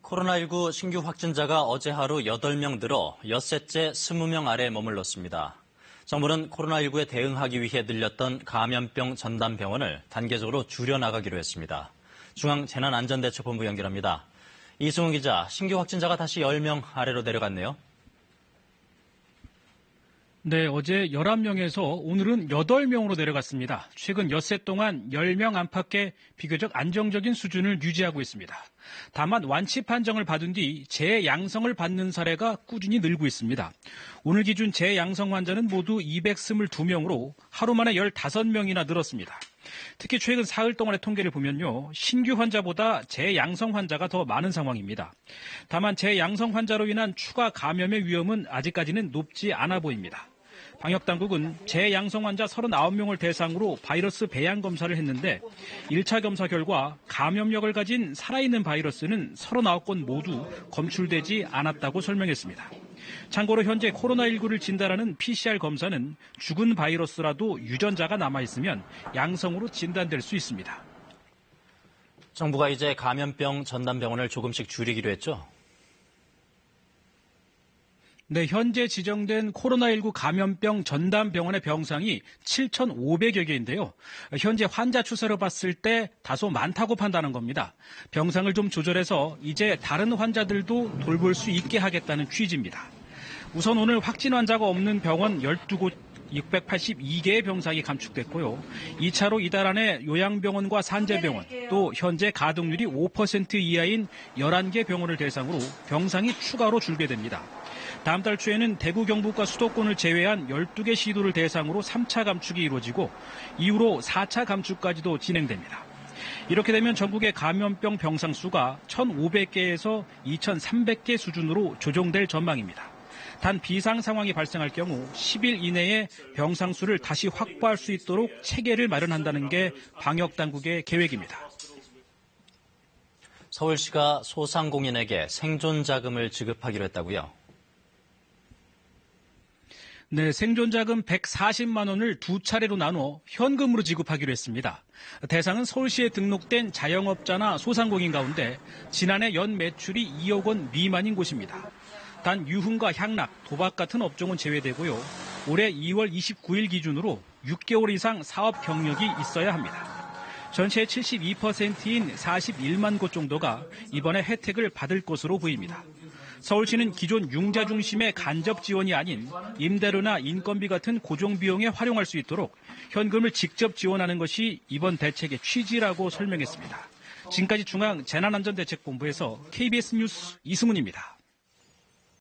코로나19 신규 확진자가 어제 하루 8명 늘어 엿새째 20명 아래에 머물렀습니다. 정부는 코로나19에 대응하기 위해 늘렸던 감염병 전담 병원을 단계적으로 줄여나가기로 했습니다. 중앙재난안전대책본부 연결합니다. 이승훈 기자, 신규 확진자가 다시 10명 아래로 내려갔네요. 네, 어제 11명에서 오늘은 8명으로 내려갔습니다. 최근 엿새 동안 10명 안팎의 비교적 안정적인 수준을 유지하고 있습니다. 다만 완치 판정을 받은 뒤 재양성을 받는 사례가 꾸준히 늘고 있습니다. 오늘 기준 재양성 환자는 모두 222명으로 하루 만에 15명이나 늘었습니다. 특히 최근 사흘 동안의 통계를 보면요, 신규 환자보다 재양성 환자가 더 많은 상황입니다. 다만 재양성 환자로 인한 추가 감염의 위험은 아직까지는 높지 않아 보입니다. 방역당국은 재양성 환자 39명을 대상으로 바이러스 배양 검사를 했는데 1차 검사 결과 감염력을 가진 살아있는 바이러스는 39건 모두 검출되지 않았다고 설명했습니다. 참고로 현재 코로나19를 진단하는 PCR 검사는 죽은 바이러스라도 유전자가 남아있으면 양성으로 진단될 수 있습니다. 정부가 이제 감염병 전담병원을 조금씩 줄이기로 했죠? 네, 현재 지정된 코로나19 감염병 전담병원의 병상이 7,500여 개인데요. 현재 환자 추세로 봤을 때 다소 많다고 판단한 겁니다. 병상을 좀 조절해서 이제 다른 환자들도 돌볼 수 있게 하겠다는 취지입니다. 우선 오늘 확진 환자가 없는 병원 12곳 682개의 병상이 감축됐고요. 2차로 이달 안에 요양병원과 산재병원, 또 현재 가동률이 5% 이하인 11개 병원을 대상으로 병상이 추가로 줄게 됩니다. 다음 달 초에는 대구, 경북과 수도권을 제외한 12개 시도를 대상으로 3차 감축이 이루어지고 이후로 4차 감축까지도 진행됩니다. 이렇게 되면 전국의 감염병 병상 수가 1,500개에서 2,300개 수준으로 조정될 전망입니다. 단 비상 상황이 발생할 경우 10일 이내에 병상 수를 다시 확보할 수 있도록 체계를 마련한다는 게 방역당국의 계획입니다. 서울시가 소상공인에게 생존 자금을 지급하기로 했다고요? 네, 생존자금 140만 원을 두 차례로 나눠 현금으로 지급하기로 했습니다. 대상은 서울시에 등록된 자영업자나 소상공인 가운데 지난해 연 매출이 2억 원 미만인 곳입니다. 단 유흥과 향락, 도박 같은 업종은 제외되고요. 올해 2월 29일 기준으로 6개월 이상 사업 경력이 있어야 합니다. 전체의 72%인 41만 곳 정도가 이번에 혜택을 받을 것으로 보입니다. 서울시는 기존 융자 중심의 간접 지원이 아닌 임대료나 인건비 같은 고정 비용에 활용할 수 있도록 현금을 직접 지원하는 것이 이번 대책의 취지라고 설명했습니다. 지금까지 중앙재난안전대책본부에서 KBS 뉴스 이승훈입니다.